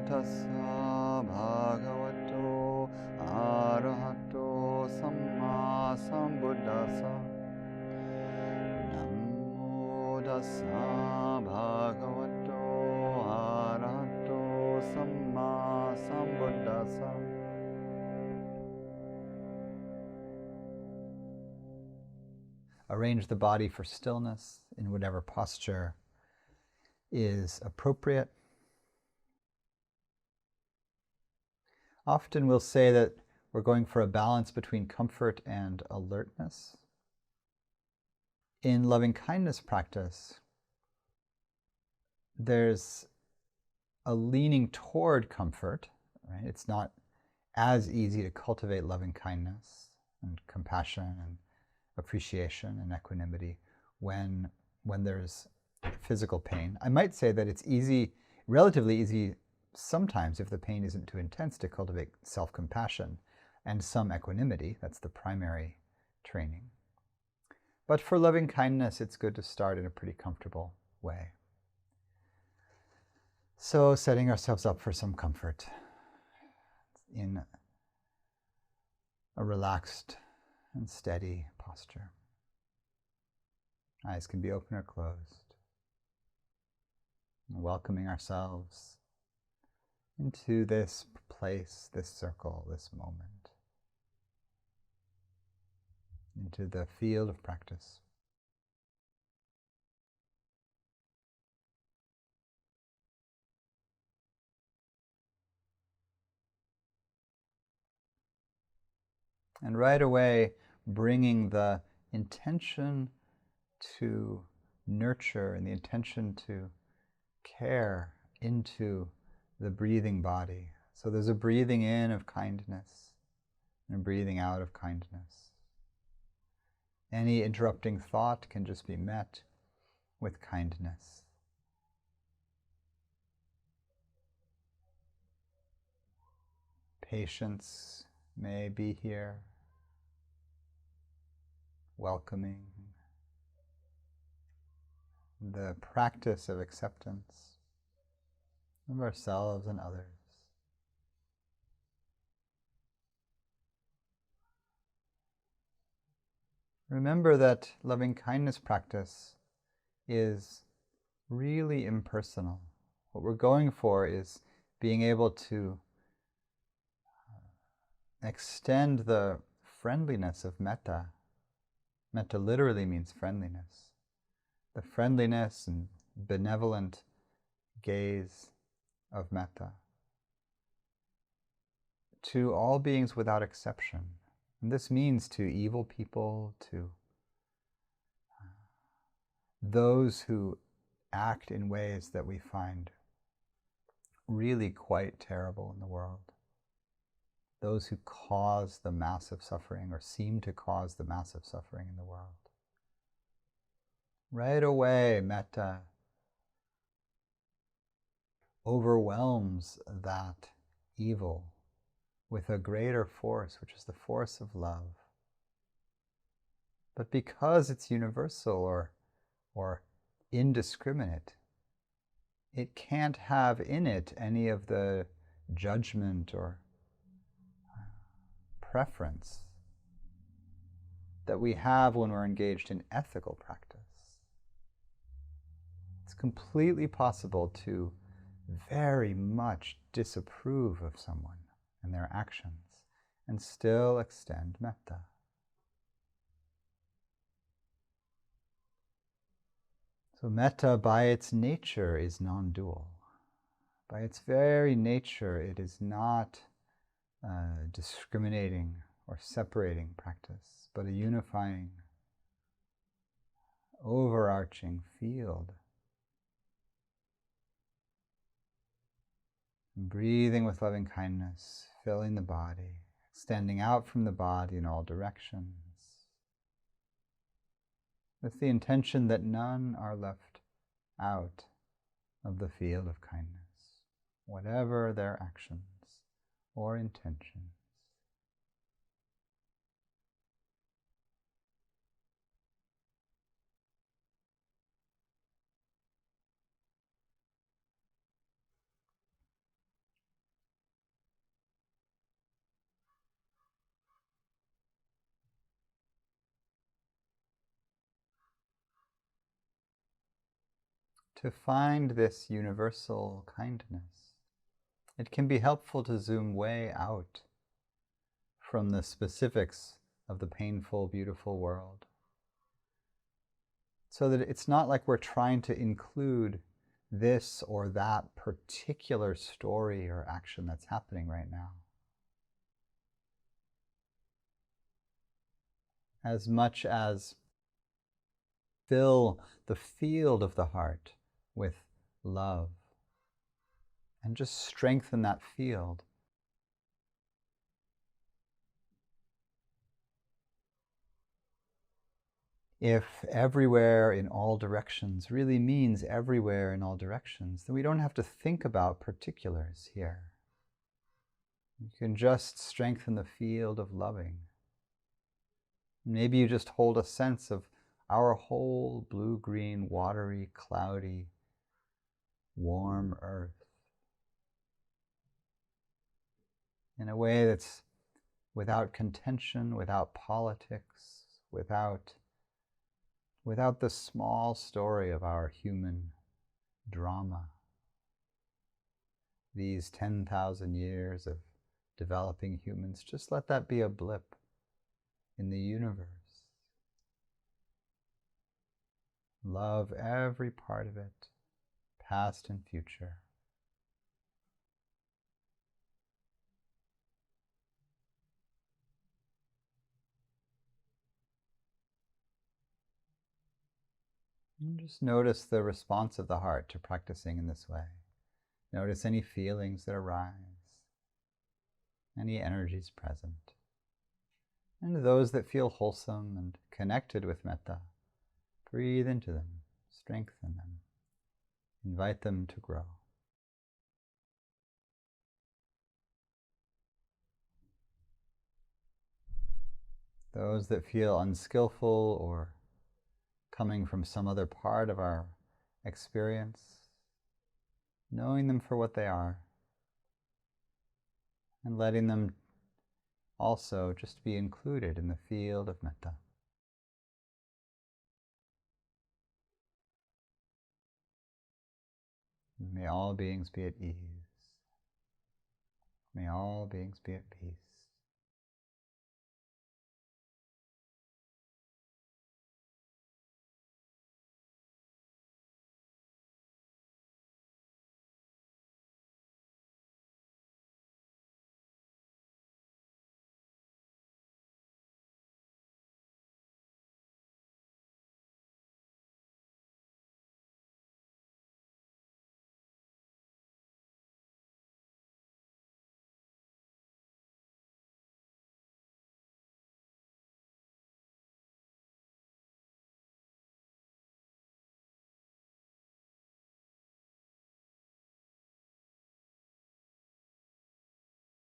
tassa bhagavato arahato sammāsambuddhasa. Namo tassa bhagavato arahato sammāsambuddhasa. Arrange the body for stillness in whatever posture is appropriate. Often we'll say that we're going for a balance between comfort and alertness. In loving-kindness practice, there's a leaning toward comfort, right? It's not as easy to cultivate loving-kindness and compassion and appreciation and equanimity when there's physical pain. I might say that it's easy, relatively easy sometimes if the pain isn't too intense, to cultivate self-compassion and some equanimity. That's the primary training. But for loving kindness, it's good to start in a pretty comfortable way. So setting ourselves up for some comfort in a relaxed and steady posture. Eyes can be open or closed. Welcoming ourselves into this place, this circle, this moment, into the field of practice. And right away, bringing the intention to nurture and the intention to care into the breathing body. So there's a breathing in of kindness and a breathing out of kindness. Any interrupting thought can just be met with kindness. Patience may be here, welcoming the practice of acceptance of ourselves and others. Remember that loving-kindness practice is really impersonal. What we're going for is being able to extend the friendliness of Mettā. Mettā literally means friendliness. The friendliness and benevolent gaze of Mettā to all beings without exception. And this means to evil people, to those who act in ways that we find really quite terrible in the world. Those who cause the massive suffering or seem to cause the massive suffering in the world. Right away, Mettā overwhelms that evil with a greater force, which is the force of love. But because it's universal or indiscriminate, it can't have in it any of the judgment or preference that we have when we're engaged in ethical practice. It's completely possible to very much disapprove of someone and their actions and still extend Mettā. So Mettā by its nature is non-dual. By its very nature, it is not discriminating or separating practice, but a unifying, overarching field. Breathing with loving kindness, filling the body, extending out from the body in all directions, with the intention that none are left out of the field of kindness, whatever their actions or intentions. to find this universal kindness, it can be helpful to zoom way out from the specifics of the painful, beautiful world, so that it's not like we're trying to include this or that particular story or action that's happening right now. As much as fill the field of the heart with love and just strengthen that field. If everywhere in all directions really means everywhere in all directions, then we don't have to think about particulars here. You can just strengthen the field of loving. Maybe you just hold a sense of our whole blue-green, watery, cloudy, warm earth in a way that's without contention, without politics, without the small story of our human drama. These 10,000 years of developing humans, just let that be a blip in the universe. Love every part of it, past and future. And just notice the response of the heart to practicing in this way. Notice any feelings that arise, any energies present, and those that feel wholesome and connected with metta. Breathe into them, strengthen them, invite them to grow. Those that feel unskillful or coming from some other part of our experience, knowing them for what they are, and letting them also just be included in the field of metta. May all beings be at ease. May all beings be at peace.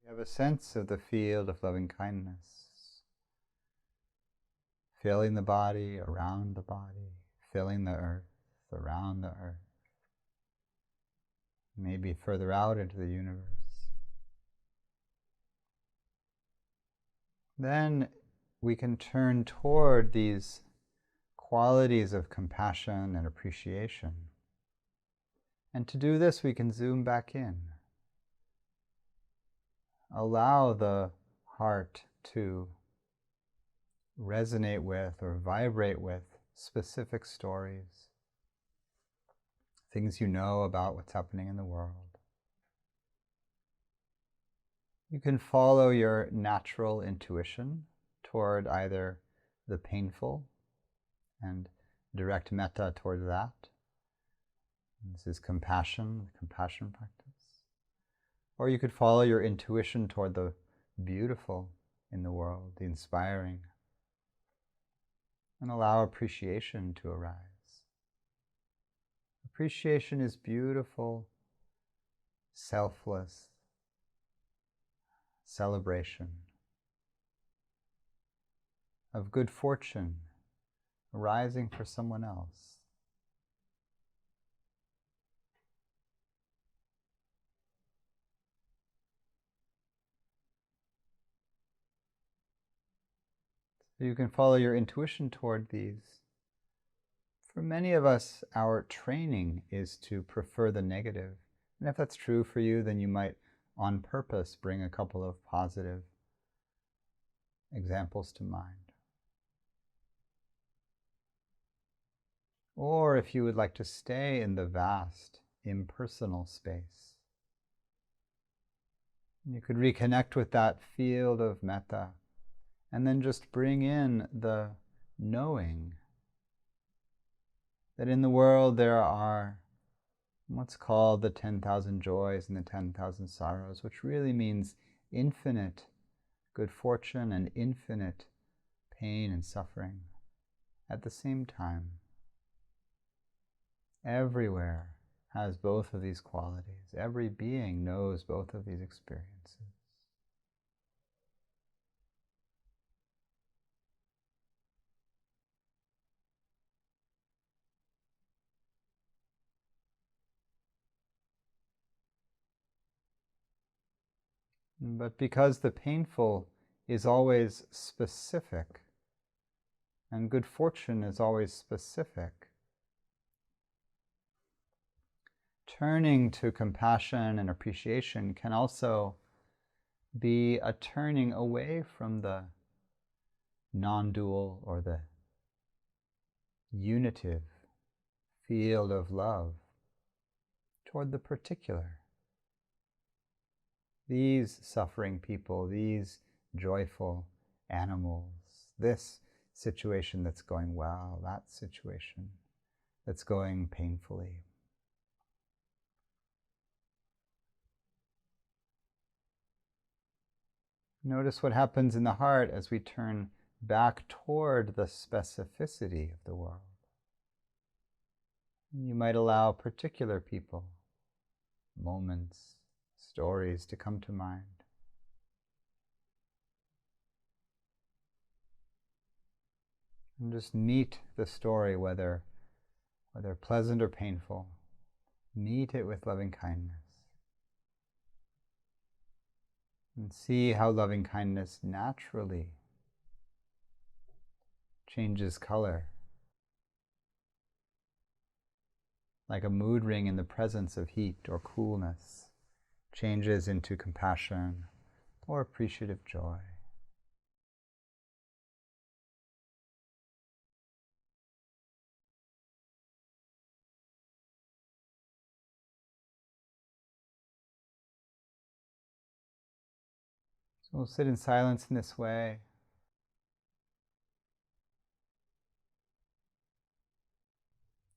You have a sense of the field of loving kindness, filling the body, around the body, filling the earth, around the earth, maybe further out into the universe. Then we can turn toward these qualities of compassion and appreciation. And to do this, we can zoom back in. Allow the heart to resonate with or vibrate with specific stories, things you know about what's happening in the world. You can follow your natural intuition toward either the painful and direct metta toward that. This is compassion, the compassion practice. Or you could follow your intuition toward the beautiful in the world, the inspiring, and allow appreciation to arise. Appreciation is beautiful, selfless celebration of good fortune arising for someone else. So you can follow your intuition toward these For many of us, our training is to prefer the negative. And if that's true for you, then you might, on purpose, bring a couple of positive examples to mind. Or if you would like to stay in the vast, impersonal space, you could reconnect with that field of metta and then just bring in the knowing that in the world there are what's called the 10,000 joys and the 10,000 sorrows, which really means infinite good fortune and infinite pain and suffering at the same time. Everywhere has both of these qualities. Every being knows both of these experiences. But because the painful is always specific, and good fortune is always specific, turning to compassion and appreciation can also be a turning away from the non-dual or the unitive field of love toward the particular. These suffering people, these joyful animals, this situation that's going well, that situation that's going painfully. Notice what happens in the heart as we turn back toward the specificity of the world. You might allow particular people, moments, stories to come to mind. And just meet the story, whether pleasant or painful. Meet it with loving kindness. And see how loving kindness naturally changes color, like a mood ring in the presence of heat or coolness, changes into compassion or appreciative joy. So we'll sit in silence in this way.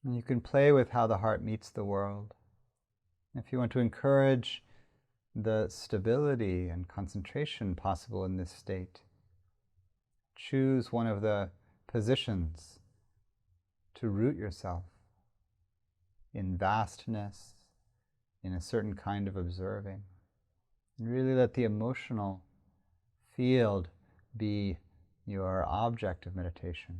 And you can play with how the heart meets the world. If you want to encourage the stability and concentration possible in this state, choose one of the positions to root yourself in vastness, in a certain kind of observing. And really let the emotional field be your object of meditation.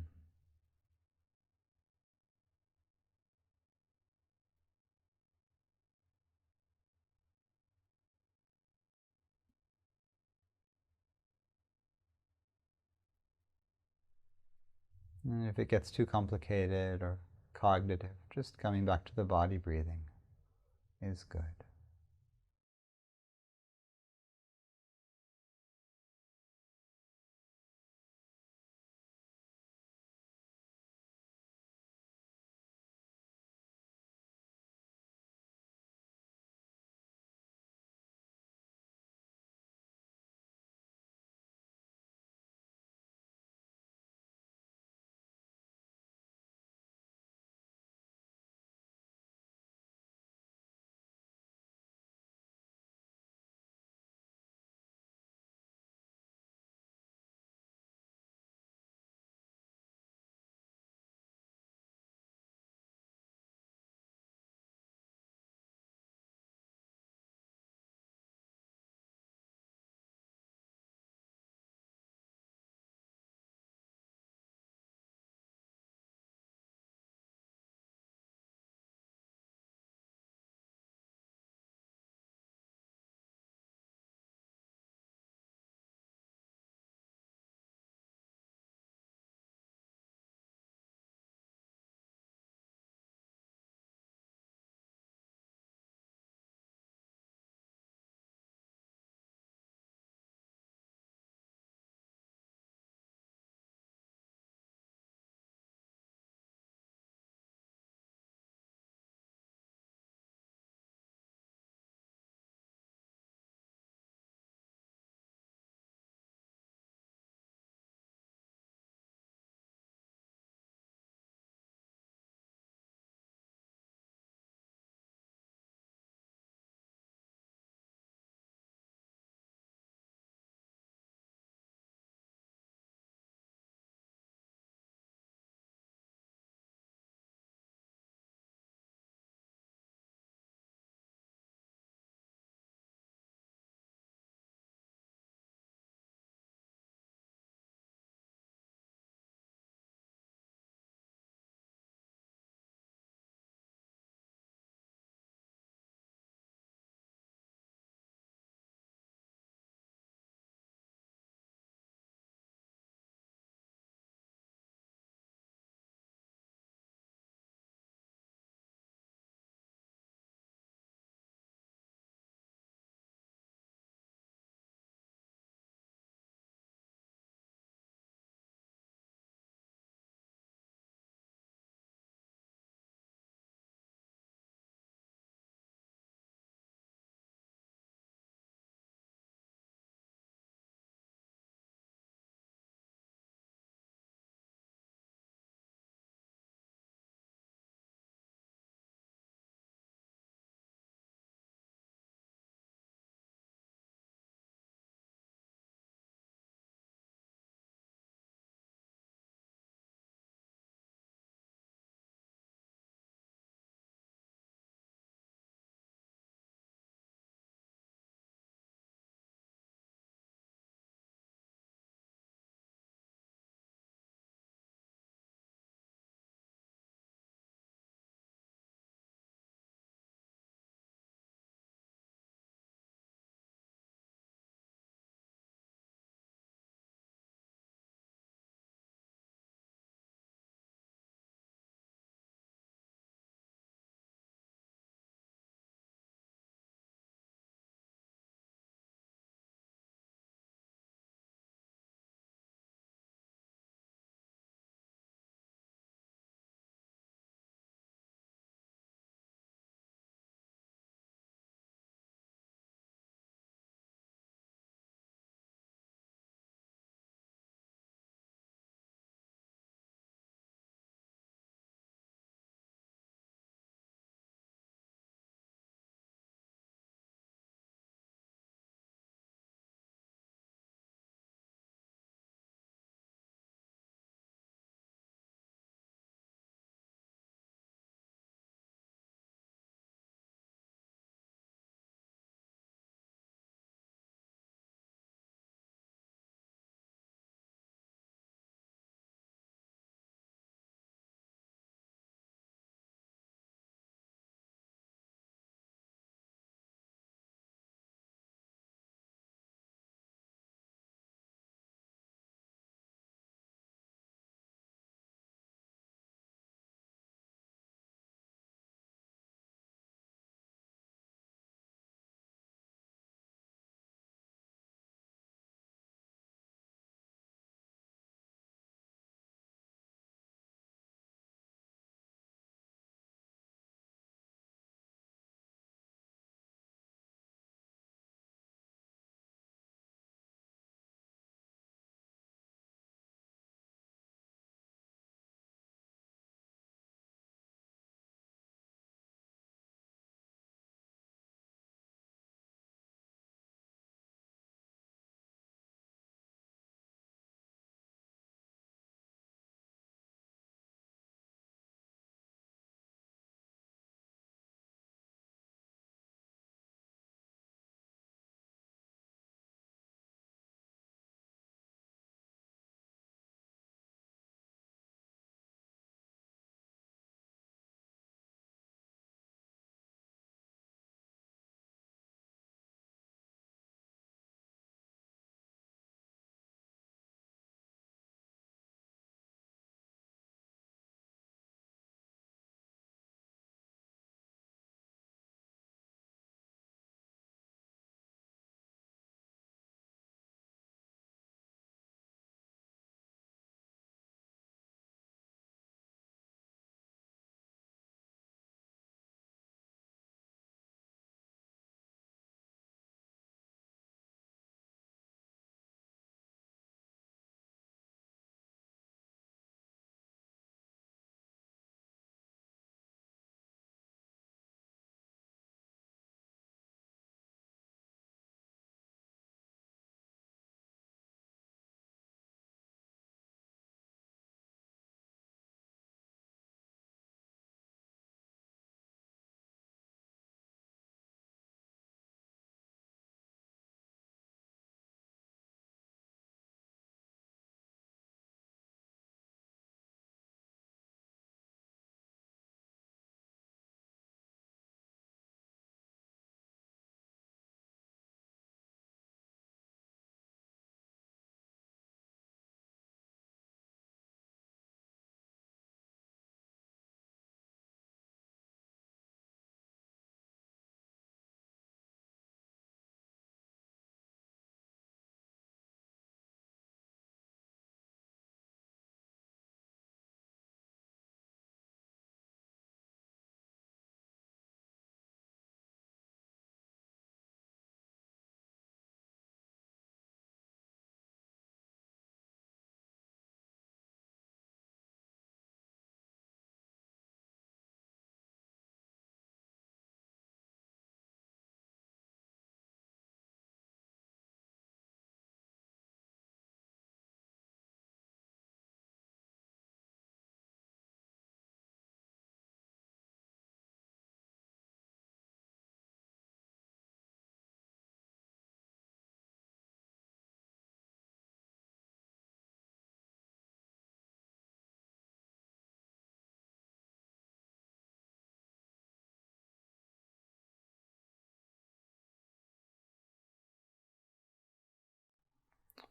And if it gets too complicated or cognitive, just coming back to the body breathing is good.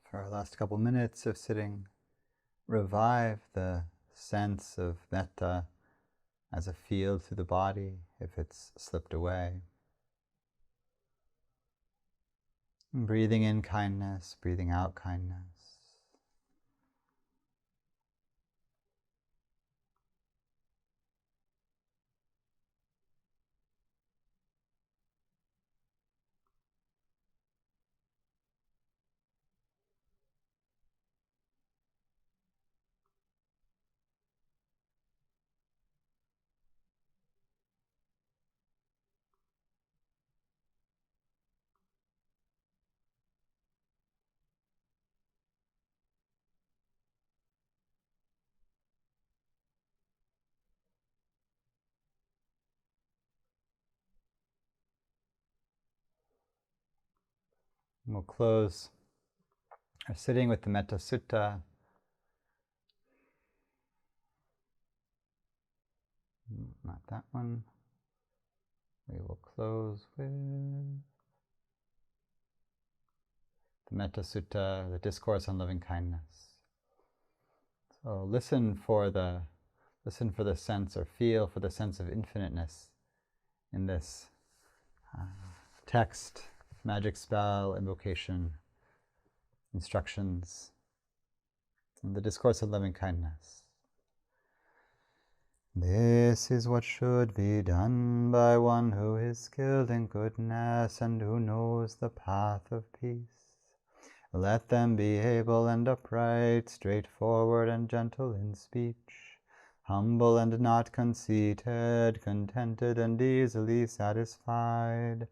For our last couple minutes of sitting, revive the sense of metta as a field through the body if it's slipped away. And breathing in kindness, breathing out kindness. And we'll close our sitting with the Metta Sutta. Not that one. We will close with the Metta Sutta, the Discourse on Loving Kindness. So listen for the sense, or feel for the sense of infiniteness in this text, magic spell, invocation, instructions, and the Discourse on Loving Kindness. This is what should be done by one who is skilled in goodness and who knows the path of peace. Let them be able and upright, straightforward and gentle in speech, humble and not conceited, contented and easily satisfied,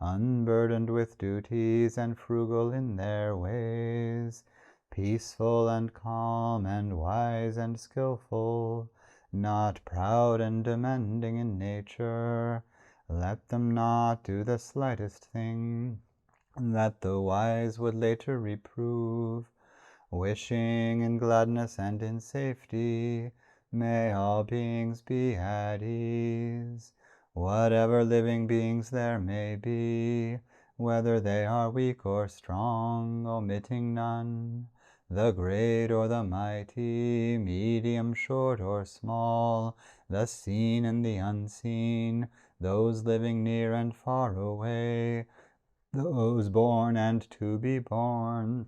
unburdened with duties and frugal in their ways, peaceful and calm and wise and skillful, not proud and demanding in nature. Let them not do the slightest thing that the wise would later reprove, wishing in gladness and in safety. May all beings be at ease, whatever living beings there may be, whether they are weak or strong, omitting none, the great or the mighty, medium, short or small, the seen and the unseen, those living near and far away, those born and to be born.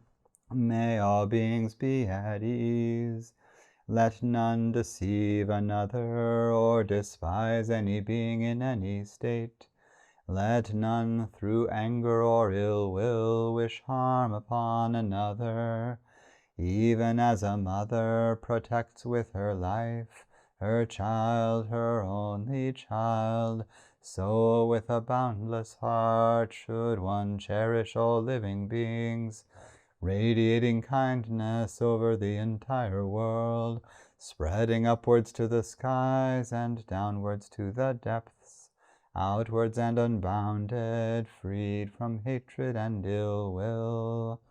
May all beings be at ease. Let none deceive another or despise any being in any state. Let none through anger or ill will wish harm upon another. Even as a mother protects with her life her child, her only child, so with a boundless heart should one cherish all living beings, radiating kindness over the entire world, spreading upwards to the skies and downwards to the depths, outwards and unbounded, freed from hatred and ill will.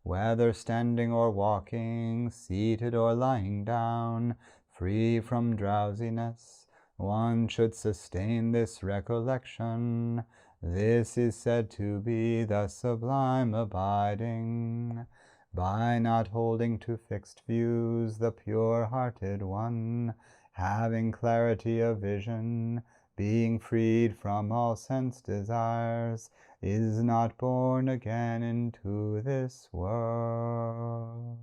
Whether standing or walking, seated or lying down, free from drowsiness, one should sustain this recollection. This is said to be the sublime abiding. By not holding to fixed views, the pure-hearted one, having clarity of vision, being freed from all sense desires, is not born again into this world.